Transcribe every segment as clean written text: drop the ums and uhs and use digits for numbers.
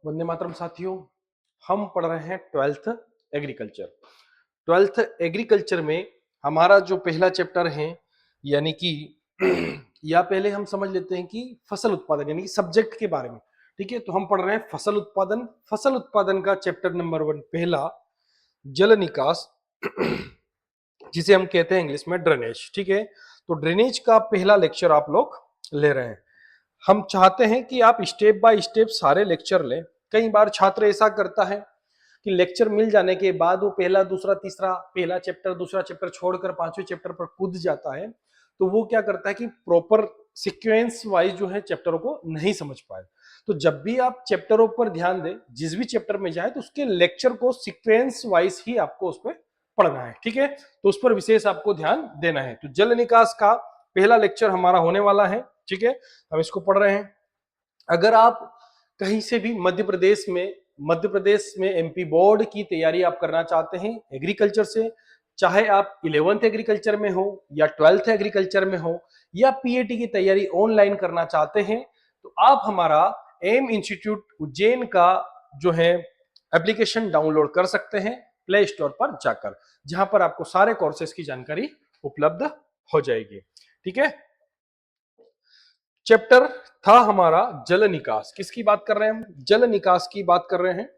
वंदे मातरम साथियों। हम पढ़ रहे हैं ट्वेल्थ एग्रीकल्चर। ट्वेल्थ एग्रीकल्चर में हमारा जो पहला चैप्टर है यानी कि या पहले हम समझ लेते हैं कि फसल उत्पादन यानी कि सब्जेक्ट के बारे में। ठीक है, तो हम पढ़ रहे हैं फसल उत्पादन। फसल उत्पादन का चैप्टर नंबर 1 पहला जल निकास जिसे हम कहते हैं इंग्लिश में ड्रेनेज। ठीक है, तो ड्रेनेज का पहला लेक्चर आप लोग ले रहे हैं। हम चाहते हैं कि आप स्टेप बाय स्टेप सारे लेक्चर लें। कई बार छात्र ऐसा करता है कि लेक्चर मिल जाने के बाद वो पहला दूसरा तीसरा पहला चैप्टर दूसरा चैप्टर छोड़कर पांचवें चैप्टर पर कूद जाता है। तो वो क्या करता है कि प्रॉपर सीक्वेंस वाइज जो है चैप्टरों को नहीं समझ पाए। तो जब भी आप चैप्टरों पर ध्यान दें, जिस भी चैप्टर में जाए तो उसके लेक्चर को सीक्वेंस वाइज ही आपको उस पर पढ़ना है। ठीक है, तो उस पर विशेष आपको ध्यान देना है। तो जल निकास का पहला लेक्चर हमारा होने वाला है। ठीक है, हम इसको पढ़ रहे हैं। अगर आप कहीं से भी मध्य प्रदेश में एमपी बोर्ड की तैयारी आप करना चाहते हैं एग्रीकल्चर से, चाहे आप 11th एग्रीकल्चर में हो या 12th एग्रीकल्चर में हो या पीएटी की तैयारी ऑनलाइन करना चाहते हैं, तो आप हमारा एम इंस्टीट्यूट उज्जैन का जो है एप्लीकेशन डाउनलोड कर सकते हैं प्ले स्टोर पर जाकर, जहां पर आपको सारे कोर्सेज की जानकारी उपलब्ध हो जाएगी। ठीक है, चैप्टर था हमारा जल निकास। किसकी बात कर रहे हैं हम? जल निकास की बात कर रहे हैं।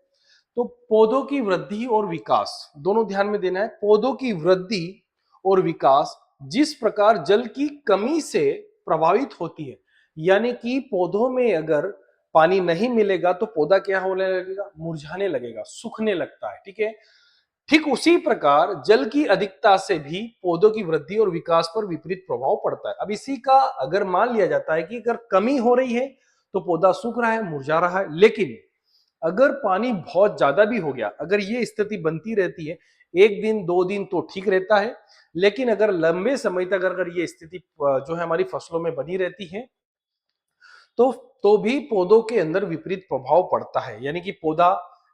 तो पौधों की वृद्धि और विकास दोनों ध्यान में देना है। पौधों की वृद्धि और विकास जिस प्रकार जल की कमी से प्रभावित होती है, यानी कि पौधों में अगर पानी नहीं मिलेगा तो पौधा क्या होने लगेगा? मुरझाने लगेगा, सूखने लगता है। ठीक है, ठीक उसी प्रकार जल की अधिकता से भी पौधों की वृद्धि और विकास पर विपरीत प्रभाव पड़ता है। अब इसी का अगर मान लिया जाता है कि अगर कमी हो रही है तो पौधा सूख रहा है, मुरझा रहा है, लेकिन अगर पानी बहुत ज्यादा भी हो गया, अगर ये स्थिति बनती रहती है, एक दिन दो दिन तो ठीक रहता है, लेकिन अगर लंबे समय तक अगर ये स्थिति जो है हमारी फसलों में बनी रहती है तो भी पौधों के अंदर विपरीत प्रभाव पड़ता है। यानी कि पौधा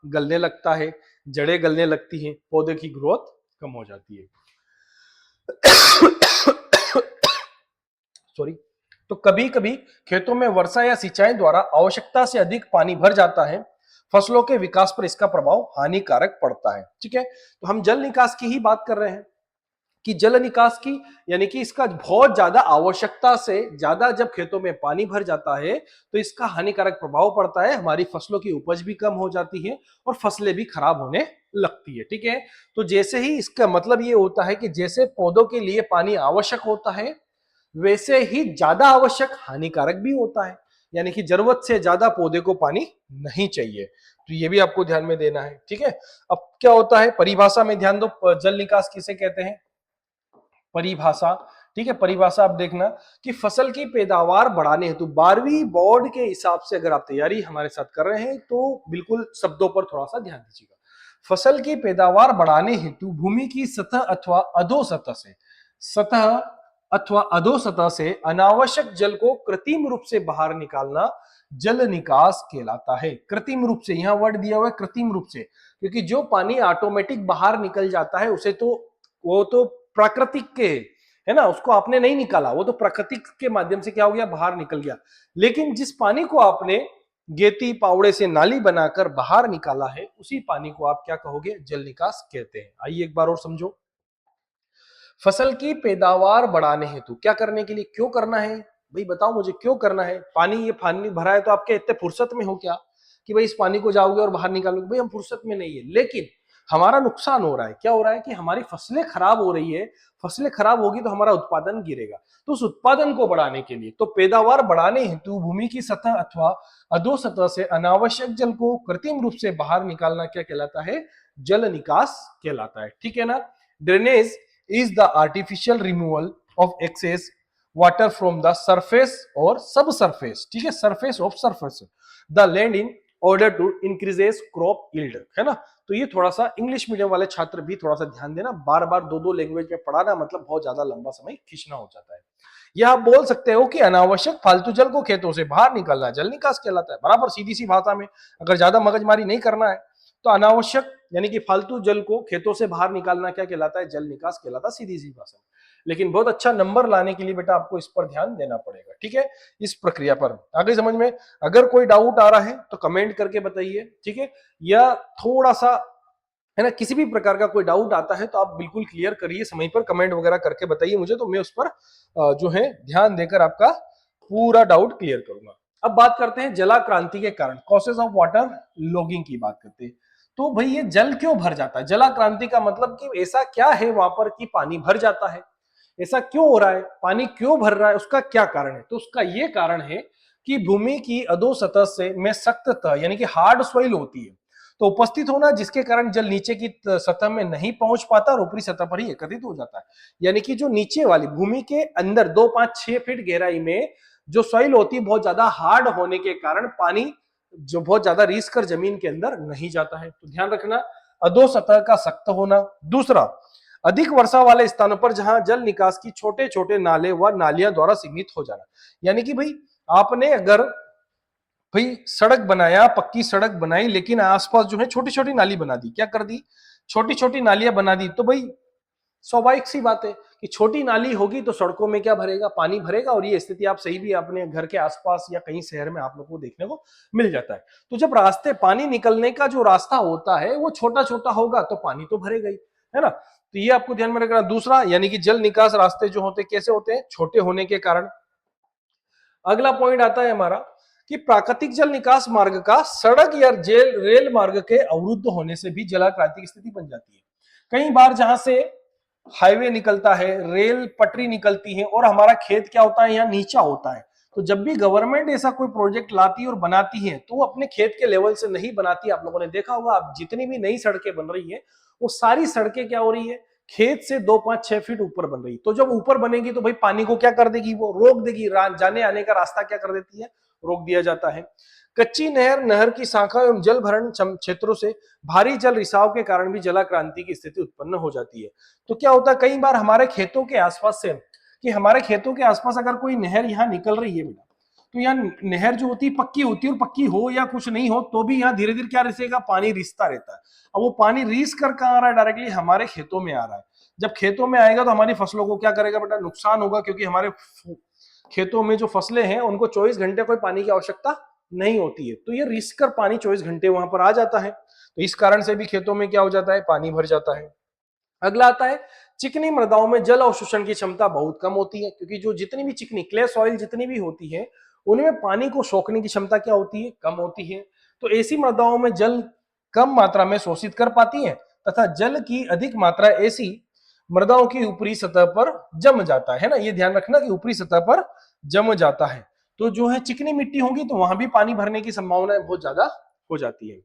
गलने लगता है, जड़ें गलने लगती हैं, पौधे की ग्रोथ कम हो जाती है। सॉरी। तो कभी कभी खेतों में वर्षा या सिंचाई द्वारा आवश्यकता से अधिक पानी भर जाता है, फसलों के विकास पर इसका प्रभाव हानिकारक पड़ता है। ठीक है, तो हम जल निकास की ही बात कर रहे हैं कि जल निकास की यानी कि इसका बहुत ज्यादा आवश्यकता से ज्यादा जब खेतों में पानी भर जाता है तो इसका हानिकारक प्रभाव पड़ता है, हमारी फसलों की उपज भी कम हो जाती है और फसलें भी खराब होने लगती है। ठीक है, तो जैसे ही इसका मतलब ये होता है कि जैसे पौधों के लिए पानी आवश्यक होता है वैसे ही ज्यादा आवश्यक हानिकारक भी होता है, यानी कि जरूरत से ज्यादा पौधे को पानी नहीं चाहिए। तो ये भी आपको ध्यान में देना है। ठीक है, अब क्या होता है परिभाषा में ध्यान दो, जल निकास किसे कहते हैं? परिभाषा। ठीक है, परिभाषा आप देखना कि फसल की पैदावार बढ़ाने हेतु 12वीं बोर्ड के हिसाब से अगर आप तैयारी हमारे साथ कर रहे हैं तो बिल्कुल शब्दों पर थोड़ा सा ध्यान दीजिएगा। फसल की पैदावार बढ़ाने हेतु भूमि की सतह अथवा अधोसतह से अनावश्यक जल को कृत्रिम रूप से बाहर निकालना जल निकास कहलाता है। कृत्रिम रूप से, यहां वर्ड दिया हुआ है कृत्रिम रूप से, क्योंकि जो पानी ऑटोमेटिक बाहर निकल जाता है उसे तो वो तो प्राकृतिक के है ना, उसको आपने नहीं निकाला, वो तो प्राकृतिक के माध्यम से क्या हो गया? बाहर निकल गया। लेकिन जिस पानी को आपने गेती पावड़े से नाली बनाकर बाहर निकाला है उसी पानी को आप क्या कहोगे? जल निकास कहते हैं। आइए एक बार और समझो। फसल की पैदावार बढ़ाने हेतु क्या करने के लिए, क्यों करना है भाई? बताओ मुझे क्यों करना है? पानी ये पानी भरा है तो आपके इतने फुर्सत में हो क्या कि भाई इस पानी को जाओगे और बाहर निकालोगे? भाई हम फुर्सत में नहीं है, लेकिन हमारा नुकसान हो रहा है। क्या हो रहा है कि हमारी फसलें खराब हो रही है। फसलें खराब होगी तो हमारा उत्पादन गिरेगा। तो उस उत्पादन को बढ़ाने के लिए, तो पैदावार बढ़ाने हेतु भूमि की सतह अथवा अधोसतह से अनावश्यक जल को कृत्रिम रूप से बाहर निकालना क्या कहलाता है? जल निकास कहलाता है। ठीक है ना। Drainage is the artificial removal of excess water from the surface or subsurface, ठीक है, surface of surface the land in order to increases crop yield, है ना। तो ये थोड़ा सा इंग्लिश मीडियम वाले छात्र भी थोड़ा सा ध्यान देना, बार बार दो दो लैंग्वेज में पढ़ाना मतलब बहुत ज्यादा लंबा समय खींचना हो जाता है। यह आप बोल सकते हो कि अनावश्यक फालतू जल को खेतों से बाहर निकालना जल निकास कहलाता है। बराबर सीधी सी भाषा में, अगर ज्यादा मगजमारी नहीं करना है तो अनावश्यक यानी कि फालतू जल को खेतों से बाहर निकालना क्या कहलाता है? जल निकास कहलाता है, सीधी सी भाषा में। लेकिन बहुत अच्छा नंबर लाने के लिए बेटा आपको इस पर ध्यान देना पड़ेगा, ठीक है, इस प्रक्रिया पर। आगे समझ में? अगर कोई डाउट आ रहा है तो कमेंट करके बताइए, ठीक है, या थोड़ा सा है ना, किसी भी प्रकार का कोई डाउट आता है तो आप बिल्कुल क्लियर करिए, समय पर कमेंट वगैरह करके बताइए मुझे, तो मैं उस पर जो है ध्यान देकर आपका पूरा डाउट क्लियर करूंगा। अब बात करते हैं जलाक्रांति के कारण, कॉसेज ऑफ वाटर लॉगिंग की बात करते हैं। तो भाई ये जल क्यों भर जाता है? जलाक्रांति का मतलब कि ऐसा क्या है वहां पर कि पानी भर जाता है, ऐसा क्यों हो रहा है, पानी क्यों भर रहा है, उसका क्या कारण है? तो उसका ये कारण है कि भूमि की अधोसतह से में सख्त तह यानी कि हार्ड सॉइल होती है, तो उपस्थित होना जिसके कारण जल नीचे की सतह में नहीं पहुंच पाता और ऊपरी सतह पर ही एकत्रित हो जाता है। यानी कि जो नीचे वाली भूमि के अंदर 2, 5, 6 फीट गहराई में जो सॉइल होती है बहुत ज्यादा हार्ड होने के कारण पानी जो बहुत ज्यादा रीस कर जमीन के अंदर नहीं जाता है, तो ध्यान रखना अधो सतह का सख्त होना। दूसरा, अधिक वर्षा वाले स्थानों पर जहां जल निकास की छोटे छोटे नाले व नालियां द्वारा सीमित हो जाना, यानी कि भाई आपने अगर भाई सड़क बनाया, पक्की सड़क बनाई, लेकिन आसपास जो है छोटी छोटी नाली बना दी, क्या कर दी, छोटी छोटी नालियां बना दी, तो भाई स्वाभाविक सी बात है कि छोटी नाली होगी तो सड़कों में क्या भरेगा, पानी भरेगा, और ये स्थिति आप सही भी अपने घर के आसपास या कहीं शहर में आप लोगों को देखने को मिल जाता है। तो जब रास्ते पानी निकलने का जो रास्ता होता है वो छोटा छोटा होगा तो पानी तो भरेगा ही, है ना, तो ये आपको ध्यान में रखना। दूसरा, यानी कि जल निकास रास्ते जो होते कैसे होते हैं, छोटे होने के कारण। अगला पॉइंट आता है हमारा कि प्राकृतिक जल निकास मार्ग का सड़क या जेल रेल मार्ग के अवरुद्ध होने से भी जलाक्रांति की स्थिति बन जाती है। कई बार जहां से हाईवे निकलता है, रेल पटरी निकलती है, और हमारा खेत क्या होता है, यहाँ नीचा होता है, तो जब भी गवर्नमेंट ऐसा कोई प्रोजेक्ट लाती है और बनाती है तो वो अपने खेत के लेवल से नहीं बनाती। आप लोगों ने देखा होगा, आप जितनी भी नई सड़कें बन रही है वो सारी सड़कें क्या हो रही है, खेत से 2, 5, 6 फीट ऊपर बन रही। तो जब ऊपर बनेगी तो भाई पानी को क्या कर देगी, वो रोक देगी, जाने आने का रास्ता क्या कर देती है, रोक दिया जाता है। कच्ची नहर, नहर की शाखा एवं जल भरण क्षेत्रों से भारी जल रिसाव के कारण भी जलाक्रांति की स्थिति उत्पन्न हो जाती है। तो क्या होता है, कई बार हमारे खेतों के आसपास से, कि हमारे खेतों के आसपास अगर कोई नहर यहाँ निकल रही है बेटा, तो यहाँ नहर जो होती है पक्की होती है, और पक्की हो या कुछ नहीं हो तो भी यहाँ धीरे धीरे क्या रिसेगा, पानी रिसता रहता है। अब वो पानी रीस कर कहाँ आ रहा है, डायरेक्टली हमारे खेतों में आ रहा है। जब खेतों में आएगा तो हमारी फसलों को क्या करेगा बेटा, नुकसान होगा, क्योंकि हमारे खेतों में जो फसलें हैं उनको 24 घंटे कोई पानी की आवश्यकता नहीं होती है, तो ये रिस कर पानी 24 घंटे वहां पर आ जाता है, तो इस कारण से भी खेतों में क्या हो जाता है, पानी भर जाता है। अगला आता है, चिकनी मृदाओं में जल अवशोषण की क्षमता बहुत कम होती है, क्योंकि जो जितनी भी चिकनी क्ले सॉइल जितनी भी होती है उनमें पानी को सोखने की क्षमता क्या होती है, कम होती है। तो ऐसी मृदाओं में जल कम मात्रा में शोषित कर पाती है, तथा जल की अधिक मात्रा ऐसी मृदाओं की ऊपरी सतह पर जम जाता है ना, ये ध्यान रखना कि ऊपरी सतह पर जम जाता है। तो जो है चिकनी मिट्टी होगी तो वहां भी पानी भरने की संभावना बहुत ज्यादा हो जाती है।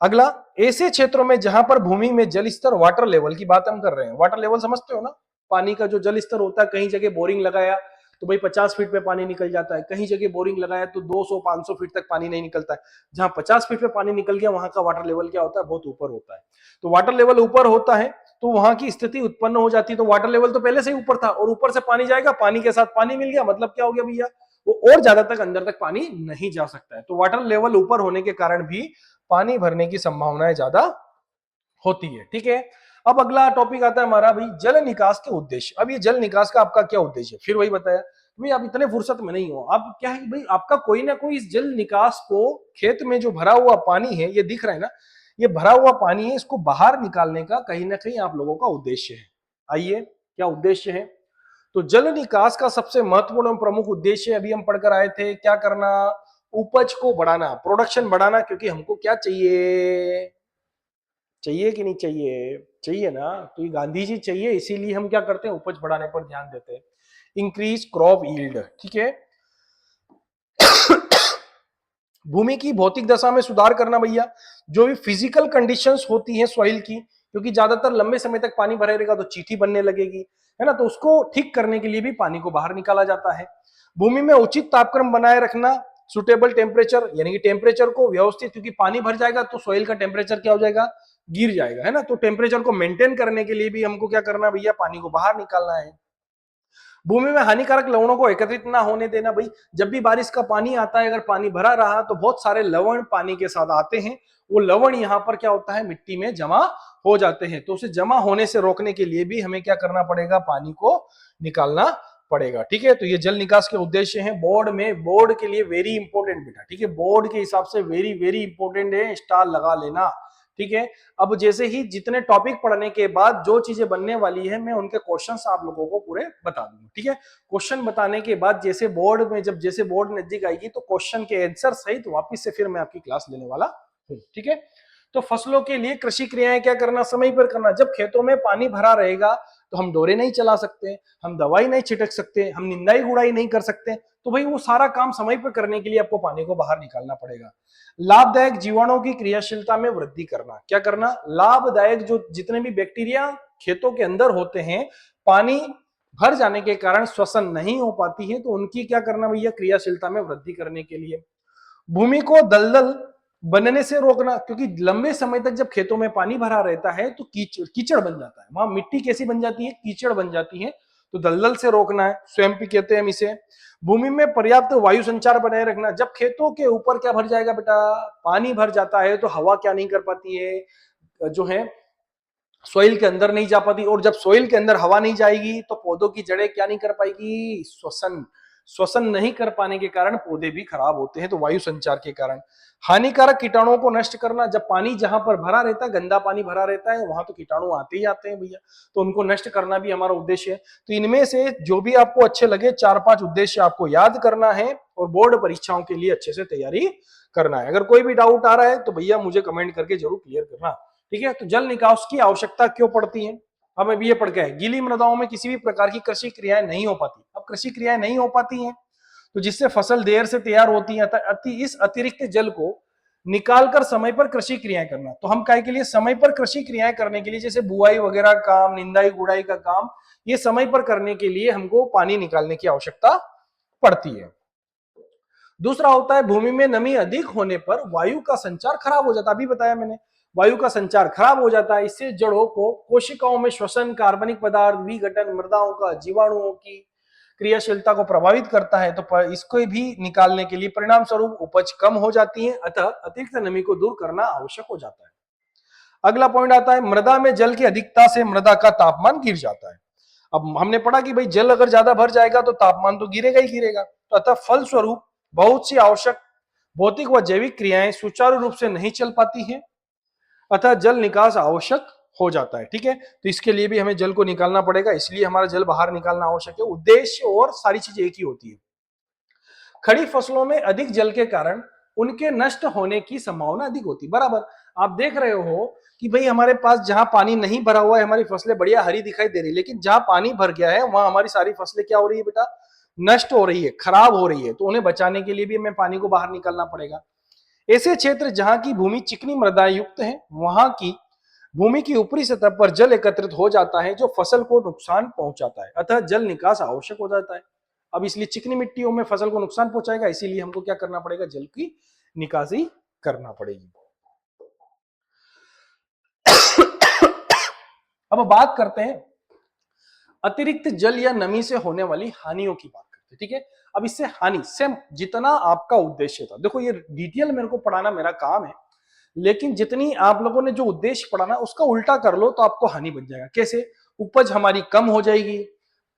अगला, ऐसे क्षेत्रों में जहां पर भूमि में जल स्तर, वाटर लेवल की बात हम कर रहे हैं, वाटर लेवल समझते हो ना, पानी का जो जल स्तर होता है, कहीं जगह बोरिंग लगाया तो भाई 50 फीट पे पानी निकल जाता है, कहीं जगह बोरिंग लगाया तो 200, 500 फीट तक पानी नहीं निकलता है। जहां 50 फीट पे पानी निकल गया वहां का वाटर लेवल क्या होता है, बहुत ऊपर होता है। तो वाटर लेवल ऊपर होता है तो वहां की स्थिति उत्पन्न हो जाती है, तो वाटर लेवल तो पहले से ही ऊपर था और ऊपर से पानी जाएगा, पानी के साथ पानी मिल गया, मतलब क्या हो गया भैया, वो और ज्यादा तक अंदर तक पानी नहीं जा सकता है। तो वाटर लेवल ऊपर होने के कारण भी पानी भरने की संभावनाएं ज्यादा होती है, ठीक है। अब अगला टॉपिक आता है हमारा भाई जल निकास के उद्देश्य। अब ये जल निकास का आपका क्या उद्देश्य है, फिर वही बताया भाई, आप इतने फुर्सत में नहीं हो, अब क्या है भाई, आपका कोई ना कोई इस जल निकास को, खेत में जो भरा हुआ पानी है, ये दिख रहा है ना, ये भरा हुआ पानी है, इसको बाहर निकालने का कहीं ना कहीं आप लोगों का उद्देश्य है। आइए, क्या उद्देश्य है? तो जल निकास का सबसे महत्वपूर्ण और प्रमुख उद्देश्य अभी हम पढ़कर आए थे, क्या करना, उपज को बढ़ाना, प्रोडक्शन बढ़ाना, क्योंकि हमको क्या चाहिए, चाहिए कि नहीं चाहिए, चाहिए ना, तो ये गांधी जी चाहिए, इसीलिए हम क्या करते हैं, उपज बढ़ाने पर ध्यान देते हैं। इंक्रीज क्रॉप यील्ड, ठीक है। भूमि की भौतिक दशा में सुधार करना भैया, जो भी फिजिकल कंडीशंस होती हैं सॉइल की, क्योंकि ज्यादातर लंबे समय तक पानी भरे रहेगा तो चींटी बनने लगेगी, है ना, तो उसको ठीक करने के लिए भी पानी को बाहर निकाला जाता है। भूमि में उचित तापक्रम बनाए रखना, सुटेबल टेम्परेचर, यानी कि टेम्परेचर को व्यवस्थित, क्योंकि पानी भर जाएगा तो सॉइल का टेम्परेचर क्या हो जाएगा, गिर जाएगा, है ना, तो टेम्परेचर को मेंटेन करने के लिए भी हमको क्या करना भैया, पानी को बाहर निकालना है। भूमि में हानिकारक लवणों को एकत्रित ना होने देना। भाई जब भी बारिश का पानी आता है, अगर पानी भरा रहा तो बहुत सारे लवण पानी के साथ आते हैं, वो लवण यहाँ पर क्या होता है, मिट्टी में जमा हो जाते हैं। तो उसे जमा होने से रोकने के लिए भी हमें क्या करना पड़ेगा, पानी को निकालना पड़ेगा। ठीक है, तो ये जल निकास के उद्देश्य हैं। बोर्ड में, बोर्ड के लिए वेरी इंपॉर्टेंट बेटा, ठीक है, बोर्ड के हिसाब से वेरी वेरी इंपॉर्टेंट है, स्टार लगा लेना। ठीक है, अब जैसे ही जितने टॉपिक पढ़ने के बाद जो चीजें बनने वाली है, मैं उनके क्वेश्चंस आप लोगों को पूरे बता दूंगा। ठीक है, क्वेश्चन बताने के बाद जैसे बोर्ड में, जब जैसे बोर्ड नजदीक आएगी तो क्वेश्चन के आंसर सहित तो वापिस से फिर मैं आपकी क्लास लेने वाला हूँ। ठीक है, तो फसलों के लिए कृषि क्रियाएं क्या करना, समय पर करना। जब खेतों में पानी भरा रहेगा तो हम डोरे नहीं चला सकते, हम दवाई नहीं छिटक सकते, हम निंदाई गुड़ाई नहीं कर सकते, तो भाई वो सारा काम समय पर करने के लिए आपको पानी को बाहर निकालना पड़ेगा। लाभदायक जीवाणुओं की क्रियाशीलता में वृद्धि करना। क्या करना, लाभदायक जो जितने भी बैक्टीरिया खेतों के अंदर होते हैं, पानी भर जाने के कारण श्वसन नहीं हो पाती है, तो उनकी क्या करना भैया, क्रियाशीलता में वृद्धि करने के लिए। भूमि को दलदल बनने से रोकना, क्योंकि लंबे समय तक जब खेतों में पानी भरा रहता है तो कीचड़ बन जाता है, वहां मिट्टी कैसी बन जाती है, कीचड़ बन जाती है, तो दलदल से रोकना है, स्वयं कहते हैं हम इसे। भूमि में पर्याप्त वायु संचार बनाए रखना। जब खेतों के ऊपर क्या भर जाएगा बेटा, पानी भर जाता है, तो हवा क्या नहीं कर पाती है, जो है सोइल के अंदर नहीं जा पाती, और जब सोइल के अंदर हवा नहीं जाएगी तो पौधों की जड़ें क्या नहीं कर पाएगी, श्वसन श्वसन नहीं कर पाने के कारण पौधे भी खराब होते हैं, तो वायु संचार के कारण। हानिकारक कीटाणुओं को नष्ट करना। जब पानी जहां पर भरा रहता है, गंदा पानी भरा रहता है, वहां तो कीटाणु आते ही आते हैं भैया, तो उनको नष्ट करना भी हमारा उद्देश्य है। तो इनमें से जो भी आपको अच्छे लगे 4-5 उद्देश्य आपको याद करना है और बोर्ड परीक्षाओं के लिए अच्छे से तैयारी करना है। अगर कोई भी डाउट आ रहा है तो भैया मुझे कमेंट करके जरूर क्लियर करना। ठीक है, तो जल निकास की आवश्यकता क्यों पड़ती है, अब अभी ये पढ़ के है। गीली मृदाओं में किसी भी प्रकार की कृषि क्रियाएं नहीं हो पाती। अब कृषि क्रियाएं नहीं हो पाती हैं तो जिससे फसल देर से तैयार होती है, इस अतिरिक्त जल को निकालकर समय पर कृषि क्रियाएं करना। तो हम काय के लिए, समय पर कृषि क्रियाएं करने के लिए, जैसे बुआई वगैरह काम, निंदाई गुड़ाई का काम, ये समय पर करने के लिए हमको पानी निकालने की आवश्यकता पड़ती है। दूसरा होता है, भूमि में नमी अधिक होने पर वायु का संचार खराब हो जाता है। अभी बताया मैंने, वायु का संचार खराब हो जाता है, इससे जड़ों को कोशिकाओं में श्वसन, कार्बनिक पदार्थ विघटन, मृदाओं का, जीवाणुओं की क्रियाशीलता को प्रभावित करता है, तो इसको भी निकालने के लिए परिणाम स्वरूप उपज कम हो जाती है, अतः अतिरिक्त नमी को दूर करना आवश्यक हो जाता है। अगला पॉइंट आता है, मृदा में जल की अधिकता से मृदा का तापमान गिर जाता है। अब हमने पढ़ा कि भाई जल अगर ज्यादा भर जाएगा तो तापमान तो गिरेगा ही गिरेगा, तो अतः फलस्वरूप बहुत सी आवश्यक भौतिक व जैविक क्रियाएं सुचारू रूप से नहीं चल पाती हैं, अतः जल निकास आवश्यक हो जाता है। ठीक है, तो इसके लिए भी हमें जल को निकालना पड़ेगा, इसलिए हमारा जल बाहर निकालना आवश्यक है। उद्देश्य और सारी चीजें एक ही होती है। खड़ी फसलों में अधिक जल के कारण उनके नष्ट होने की संभावना अधिक होती है। बराबर, आप देख रहे हो कि भाई हमारे पास जहां पानी नहीं भरा हुआ है, हमारी फसलें बढ़िया हरी दिखाई दे रही है, लेकिन जहां पानी भर गया है वहां हमारी सारी फसलें क्या हो रही है बेटा, नष्ट हो रही है, खराब हो रही है, तो उन्हें बचाने के लिए भी हमें पानी को बाहर निकालना पड़ेगा। ऐसे क्षेत्र जहां की भूमि चिकनी मृदा युक्त है, वहां की भूमि की ऊपरी सतह पर जल एकत्रित हो जाता है जो फसल को नुकसान पहुंचाता है, अतः जल निकास आवश्यक हो जाता है। अब इसलिए चिकनी मिट्टियों में फसल को नुकसान पहुंचाएगा, इसीलिए हमको क्या करना पड़ेगा, जल की निकासी करना पड़ेगी। अब बात करते हैं अतिरिक्त जल या नमी से होने वाली हानियों की बात करते हैं। ठीक है, अब इससे हानि से जितना आपका उद्देश्य था, देखो ये डिटेल मेरे को पढ़ाना मेरा काम है, लेकिन जितनी आप लोगों ने जो उद्देश्य पढ़ा ना उसका उल्टा कर लो तो आपको हानि बन जाएगा। कैसे, उपज हमारी कम हो जाएगी,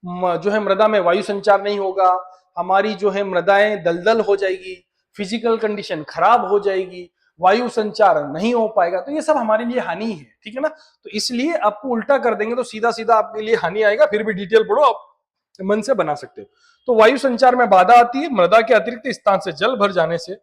जो है मृदा में वायु संचार नहीं होगा, हमारी जो है मृदाएं दलदल हो जाएगी, फिजिकल कंडीशन खराब हो जाएगी, वायु संचार नहीं हो पाएगा, तो ये सब हमारे लिए हानि है। ठीक है ना, तो इसलिए आपको उल्टा कर देंगे तो सीधा सीधा आपके लिए हानि आएगा, फिर भी डिटेल पढ़ो, आप मन से बना सकते हो। तो वायु संचार में बाधा आती है, मृदा के अतिरिक्त स्थान से जल भर जाने से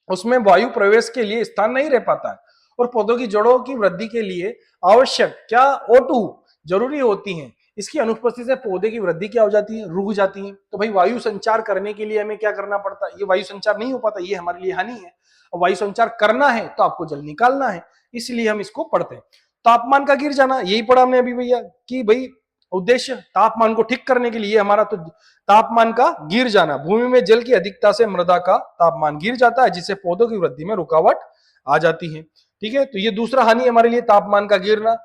उसमें वायु प्रवेश के लिए स्थान नहीं रह पाता है, और पौधों की जड़ों की वृद्धि के लिए आवश्यक क्या O2 जरूरी होती है, इसकी अनुपस्थिति से पौधे की वृद्धि क्या हो जाती है, रुक जाती है। तो भाई वायु संचार करने के लिए हमें क्या करना पड़ता है, ये वायु संचार नहीं हो पाता, ये हमारे लिए हानि है। और वायु संचार करना है तो आपको जल निकालना है, इसलिए हम इसको पढ़ते हैं। तापमान का गिर जाना, यही पढ़ा हमने अभी भैया कि भाई उद्देश्य तापमान को ठीक करने के लिए हमारा, तो तापमान का गिर जाना, भूमि में जल की अधिकता से मृदा का तापमान गिर जाता है, जिससे पौधों की वृद्धि में रुकावट आ जाती है। ठीक है, तो ये दूसरा हानि हमारे लिए तापमान का गिरना।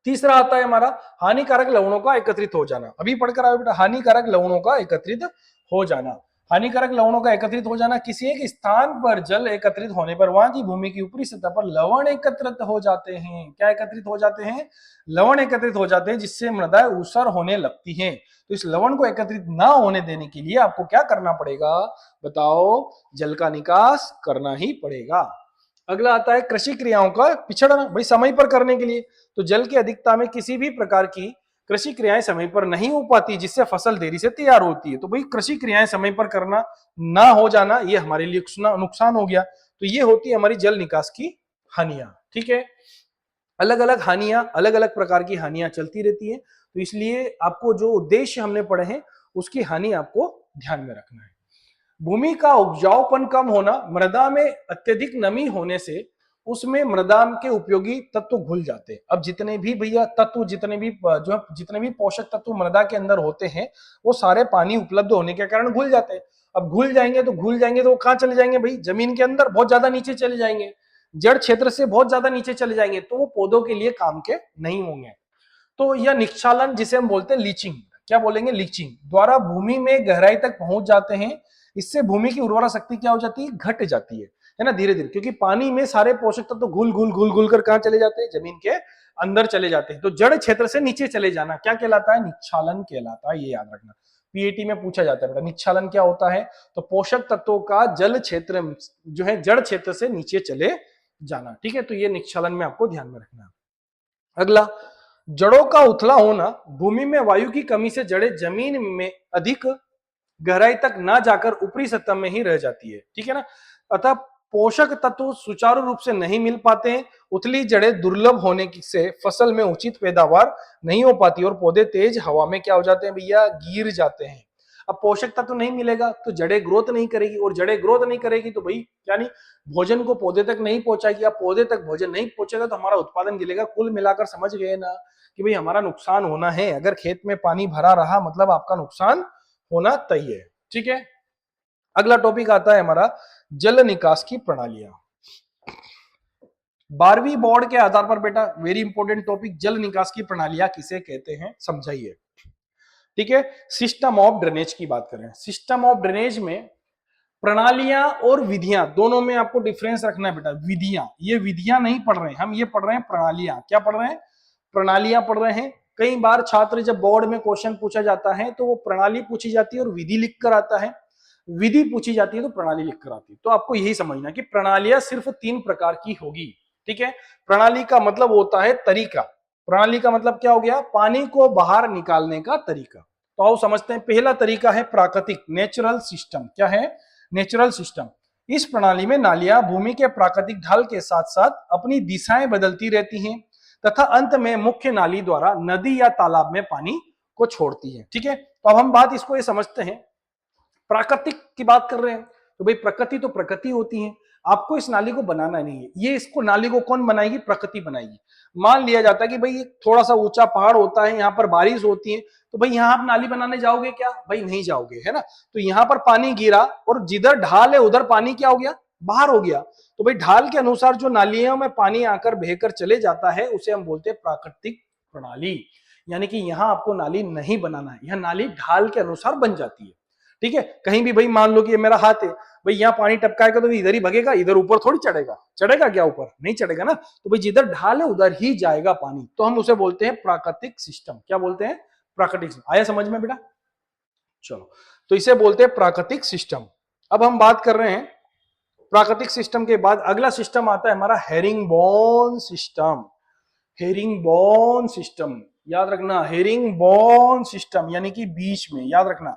तीसरा आता है हमारा हानिकारक लवणों का एकत्रित हो जाना। अभी पढ़कर आए बेटा, हानिकारक लवणों का एकत्रित हो जाना। हानिकारक लवणों का एकत्रित हो जाना, किसी एक स्थान पर जल एकत्रित होने पर वहां की भूमि की ऊपरी सतह पर लवण एकत्रित हो जाते हैं। क्या एकत्रित हो जाते हैं? लवण एकत्रित हो जाते हैं, जिससे मृदा ऊसर होने लगती है। तो इस लवण को एकत्रित ना होने देने के लिए आपको क्या करना पड़ेगा? बताओ, जल का निकास करना ही पड़ेगा। अगला आता है कृषि क्रियाओं का पिछड़ना। भाई समय पर करने के लिए, तो जल की अधिकता में किसी भी प्रकार की कृषि क्रियाएं समय पर नहीं हो पाती, जिससे फसल देरी से तैयार होती है। तो भाई कृषि क्रियाएं समय पर करना ना हो जाना, ये हमारे लिए नुकसान हो गया। तो ये होती है हमारी जल निकास की हानियां। ठीक है, अलग अलग हानियां, अलग अलग प्रकार की हानियां चलती रहती है। तो इसलिए आपको जो उद्देश्य हमने पढ़े हैं उसकी हानि आपको ध्यान में रखना है। भूमि का उपजाऊपन कम होना, मृदा में अत्यधिक नमी होने से उसमें मृदा के उपयोगी तत्व घुल जाते हैं। अब जितने भी भैया तत्व, जितने भी पोषक तत्व मृदा के अंदर होते हैं, वो सारे पानी उपलब्ध होने के कारण घुल जाते हैं। अब घुल जाएंगे तो वो कहाँ चले जाएंगे भाई? जमीन के अंदर बहुत ज्यादा नीचे चले जाएंगे, जड़ क्षेत्र से बहुत ज्यादा नीचे चले जाएंगे, तो वो पौधों के लिए काम के नहीं होंगे। तो यह निक्षालन, जिसे हम बोलते हैं लीचिंग, क्या बोलेंगे? लीचिंग द्वारा भूमि में गहराई तक पहुंच जाते हैं। इससे भूमि की उर्वरा शक्ति क्या हो जाती है? घट जाती है ना, धीरे धीरे, क्योंकि पानी में सारे पोषक तत्व तो घुल घुल घुल घुल कर कहां चले जाते हैं? जमीन के अंदर चले जाते हैं। तो जड़ क्षेत्र से नीचे चले जाना क्या कहलाता है? निक्षालन कहलाता है। ये याद रखना, पीएटी में पूछा जाता है बेटा, निक्षालन क्या होता है? तो पोषक तत्वों का जल क्षेत्र जो है जड़ क्षेत्र से नीचे चले जाना। ठीक है, तो ये निक्षालन में आपको ध्यान में रखना। अगला, जड़ों का उथला होना। भूमि में वायु की कमी से जड़ें जमीन में अधिक गहराई तक ना जाकर ऊपरी सतह में ही रह जाती है। ठीक है ना, अतः पोषक तत्व सुचारू रूप से नहीं मिल पाते हैं। उथली जड़ें दुर्लभ होने से फसल में उचित पैदावार नहीं हो पाती और पौधे तेज हवा में क्या हो जाते हैं भैया? गिर जाते हैं। अब पोषक तत्व नहीं मिलेगा तो जड़ें ग्रोथ नहीं करेगी, और जड़ें ग्रोथ नहीं करेगी तो भाई क्या नहीं, भोजन को पौधे तक नहीं पहुंचाएगी। अब पौधे तक भोजन नहीं पहुंचेगा तो हमारा उत्पादन गिरेगा। कुल मिलाकर समझ गए ना कि भाई हमारा नुकसान होना है। अगर खेत में पानी भरा रहा मतलब आपका नुकसान होना तय है। ठीक है, अगला टॉपिक आता है हमारा जल निकास की प्रणालियां। 12वीं बोर्ड के आधार पर बेटा, वेरी इंपॉर्टेंट टॉपिक, जल निकास की प्रणालियां किसे कहते हैं समझाइए। ठीक है, सिस्टम ऑफ ड्रेनेज की बात करें। सिस्टम ऑफ ड्रेनेज में प्रणालियां और विधियां दोनों में आपको डिफरेंस रखना है बेटा। विधियां, ये विधियां नहीं पढ़ रहे हैं हम, ये पढ़ रहे हैं प्रणालियां। क्या पढ़ रहे हैं? प्रणालियां पढ़ रहे हैं। कई बार छात्र जब बोर्ड में क्वेश्चन पूछा जाता है तो वो प्रणाली पूछी जाती है और विधि लिख कर आता है, विधि पूछी जाती है तो प्रणाली लिख कर आती है। तो आपको यही समझना कि प्रणालियां सिर्फ 3 प्रकार की होगी। ठीक है, प्रणाली का मतलब होता है तरीका। प्रणाली का मतलब क्या हो गया? पानी को बाहर निकालने का तरीका। तो आओ समझते हैं। पहला तरीका है प्राकृतिक, नेचुरल सिस्टम। क्या है? Natural system. इस प्रणाली में नालियां भूमि के प्राकृतिक ढाल के साथ साथ अपनी दिशाएं बदलती रहती हैं तथा अंत में मुख्य नाली द्वारा नदी या तालाब में पानी को छोड़ती है। ठीक है, तो अब हम बात इसको ये समझते हैं, प्राकृतिक की बात कर रहे हैं तो भाई प्रकृति तो प्रकृति होती है, आपको इस नाली को बनाना नहीं है। ये इसको नाली को कौन बनाएगी? प्रकृति बनाएगी। मान लिया जाता है कि भाई थोड़ा सा ऊंचा पहाड़ होता है, यहाँ पर बारिश होती है, तो भाई यहाँ आप नाली बनाने जाओगे क्या? भाई नहीं जाओगे, है ना। तो यहाँ पर पानी गिरा और जिधर ढाल है उधर पानी क्या हो गया? बाहर हो गया। तो भाई ढाल के अनुसार जो नालियों में पानी आकर बहकर चले जाता है उसे हम बोलते हैं प्राकृतिक प्रणाली। यानी कि यहाँ आपको नाली नहीं बनाना है, यह नाली ढाल के अनुसार बन जाती है। ठीक है, कहीं भी भाई मान लो कि ये मेरा हाथ है, भाई यहाँ पानी टपकाएगा तो इधर ही भगेगा, इधर ऊपर थोड़ी चढ़ेगा। चढ़ेगा क्या? ऊपर नहीं चढ़ेगा ना। तो भाई जिधर ढाल है उधर ही जाएगा पानी, तो हम उसे बोलते हैं प्राकृतिक सिस्टम। क्या बोलते हैं? प्राकृतिक सिस्टम। आया समझ में बेटा? चलो, तो इसे बोलते हैं प्राकृतिक सिस्टम। अब हम बात कर रहे हैं प्राकृतिक सिस्टम के बाद अगला सिस्टम आता है हमारा हेरिंगबोन सिस्टम। हेरिंगबोन सिस्टम याद रखना, हेरिंगबोन सिस्टम यानी कि बीच में, याद रखना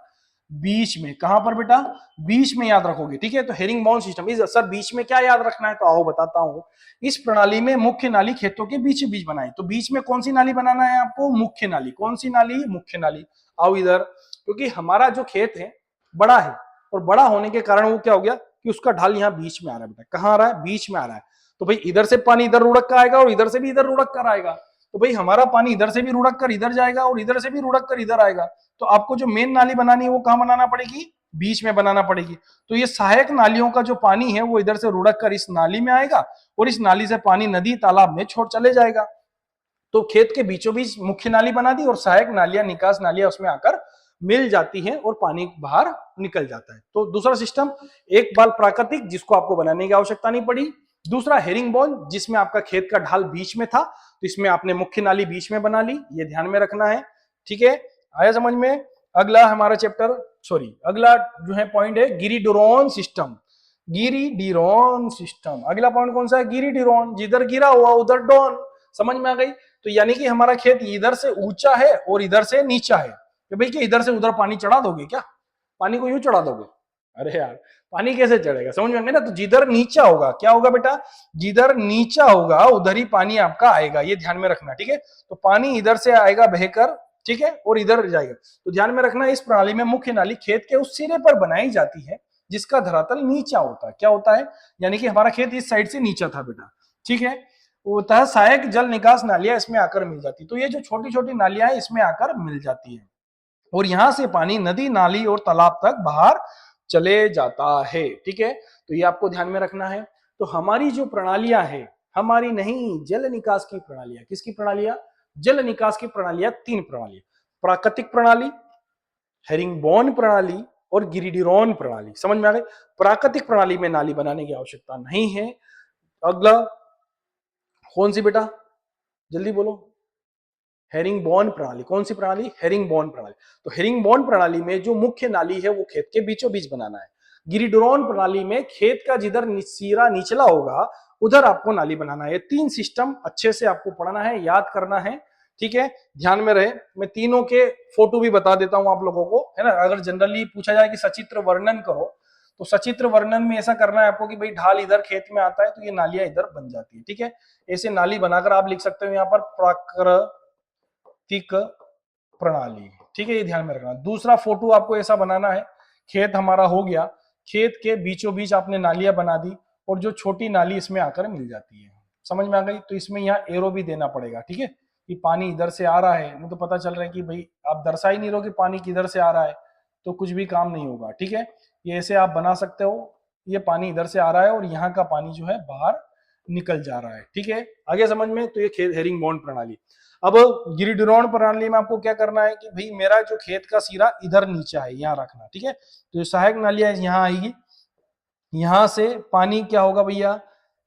बीच में। कहां पर बेटा? बीच में याद रखोगे। ठीक है, तो हेरिंगबोन सिस्टम इस सर बीच में क्या याद रखना है? तो आओ बताता हूं। इस प्रणाली में मुख्य नाली खेतों के बीच बीच बनाई। तो बीच में कौन सी नाली बनाना है आपको? मुख्य नाली। कौन सी नाली? मुख्य नाली। आओ इधर, क्योंकि हमारा जो खेत है बड़ा है और बड़ा होने के कारण वो क्या हो गया कि उसका ढाल यहाँ बीच में आ रहा है बेटा। कहाँ आ रहा है? बीच में आ रहा है। तो भाई इधर से पानी इधर रुड़क कर आएगा और इधर से भी इधर रुड़क कर आएगा। तो भाई हमारा पानी इधर से भी रुड़क कर इधर जाएगा और इधर से भी रुड़क कर इधर आएगा। तो आपको जो मेन नाली बनानी है वो कहां बनाना पड़ेगी? बीच में बनाना पड़ेगी। तो ये सहायक नालियों का जो पानी है वो इधर से रुड़क कर इस नाली में आएगा और इस नाली से पानी नदी तालाब में छोड़ चले जाएगा। तो खेत के बीचों बीच मुख्य नाली बना दी और सहायक नालियां, निकास नालियां उसमें आकर मिल जाती हैं और पानी बाहर निकल जाता है। तो दूसरा सिस्टम, एक बाल प्राकृतिक जिसको आपको बनाने की आवश्यकता नहीं पड़ी। दूसरा हेरिंग बॉल जिसमें आपका खेत का ढाल बीच में था, तो इसमें आपने मुख्य नाली बीच में बना ली, ये ध्यान में रखना है। ठीक है, आया समझ में। अगला हमारा चैप्टर, सॉरी अगला जो है पॉइंट है गिरिडोरॉन सिस्टम। गिरिडोरॉन सिस्टम, अगला पॉइंट कौन सा है? गिरिडोरॉन, जिधर गिरा हुआ उधर डॉन। समझ में आ गई? तो यानी कि हमारा खेत इधर से ऊंचा है और इधर से नीचा है, तो भाई कि इधर से उधर पानी चढ़ा दोगे क्या? पानी को यूं चढ़ा दोगे? अरे यार, पानी कैसे चढ़ेगा? समझ में आ गया ना? तो जिधर नीचा होगा, क्या होगा बेटा? जिधर नीचा होगा उधर ही पानी आपका आएगा, ये ध्यान में रखना। ठीक है, तो पानी इधर से आएगा बहकर, ठीक है, और इधर जाएगा। तो ध्यान में रखना, इस प्रणाली में मुख्य नाली खेत के उस सिरे पर बनाई जाती है जिसका धरातल नीचा होता है। क्या होता है? यानी कि हमारा खेत इस साइड से नीचा था बेटा, ठीक है, होता है सहायक जल निकास नालियां इसमें आकर मिल जाती। तो ये जो छोटी छोटी नालियां हैं इसमें आकर मिल जाती है और यहां से पानी नदी, नाली और तालाब तक बाहर चले जाता है। ठीक है, तो ये आपको ध्यान में रखना है। तो हमारी जो प्रणालियां हैं, हमारी नहीं, जल निकास की प्रणालियां, किसकी प्रणालियां? जल निकास की प्रणालियां, तीन प्रणालियां, प्राकृतिक प्रणाली, हेरिंगबोन प्रणाली और गिरिडीरोन प्रणाली। समझ में आ गई? प्राकृतिक प्रणाली में नाली बनाने की आवश्यकता नहीं है। अगला कौन सी बेटा? जल्दी बोलो। हेरिंगबोन प्रणाली। कौन सी प्रणाली? हेरिंगबोन प्रणाली। तो हेरिंगबोन प्रणाली में जो मुख्य नाली है वो खेत के बीचों बीच बनाना है। गिरिडोरॉन प्रणाली में खेत का जिधर सिरा निचला होगा उधर आपको नाली बनाना है। ये तीन सिस्टम अच्छे से आपको पढ़ना है, याद करना है। ठीक है, ध्यान में रहे। मैं तीनों के फोटो भी बता देता हूं आप लोगों को, है ना। अगर जनरली पूछा जाए कि सचित्र वर्णन करो, तो सचित्र वर्णन में ऐसा करना है आपको कि भाई ढाल इधर खेत में आता है तो ये नालियां इधर बन जाती है। ठीक है, ऐसे नाली बनाकर आप लिख सकते हो यहाँ पर प्राकृतिक प्रणाली। ठीक है, ये ध्यान में रखना। दूसरा फोटो आपको ऐसा बनाना है, खेत हमारा हो गया, खेत के बीचों बीच आपने नालियां बना दी और जो छोटी नाली इसमें आकर मिल जाती है। समझ में आ गई? तो इसमें यहाँ एरो भी देना पड़ेगा। ठीक है, कि पानी इधर से आ रहा है, नहीं तो पता चल रहा है कि भाई आप दर्शा ही नहीं रहो कि पानी किधर से आ रहा है, तो कुछ भी काम नहीं होगा। ठीक है, ये ऐसे आप बना सकते हो, ये पानी इधर से आ रहा है और यहाँ का पानी जो है बाहर निकल जा रहा है। ठीक है, आगे समझ में। तो ये हेरिंगबोन प्रणाली। अब गिरिडोरॉन प्रणाली में आपको क्या करना है कि भाई मेरा जो खेत का सिरा इधर नीचा है, यहाँ रखना। ठीक है, तो सहायक नालियां यहाँ आएगी, यहां से पानी क्या होगा भैया?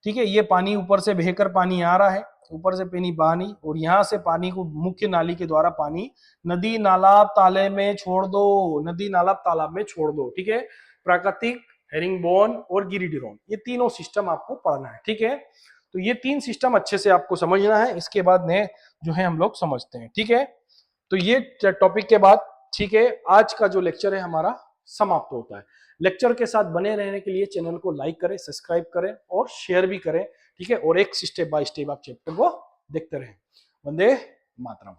ठीक है, ये पानी ऊपर से बहकर पानी आ रहा है, ऊपर से पानी पानी, और यहां से पानी को मुख्य नाली के द्वारा पानी नदी, नालाब, ताले में छोड़ दो, नदी, नालाब, तालाब में छोड़ दो। ठीक है, प्राकृतिक, हेरिंगबोन और गिरिडीरोन, ये तीनों सिस्टम आपको पढ़ना है। ठीक है, तो ये तीन सिस्टम अच्छे से आपको समझना है, इसके बाद ने जो है हम लोग समझते हैं। ठीक है, तो ये टॉपिक के बाद, ठीक है, आज का जो लेक्चर है हमारा समाप्त होता है। लेक्चर के साथ बने रहने के लिए चैनल को लाइक करें, सब्सक्राइब करें और शेयर भी करें। ठीक है, और एक स्टेप बाय स्टेप आप चैप्टर को देखते रहें। वंदे मातरम।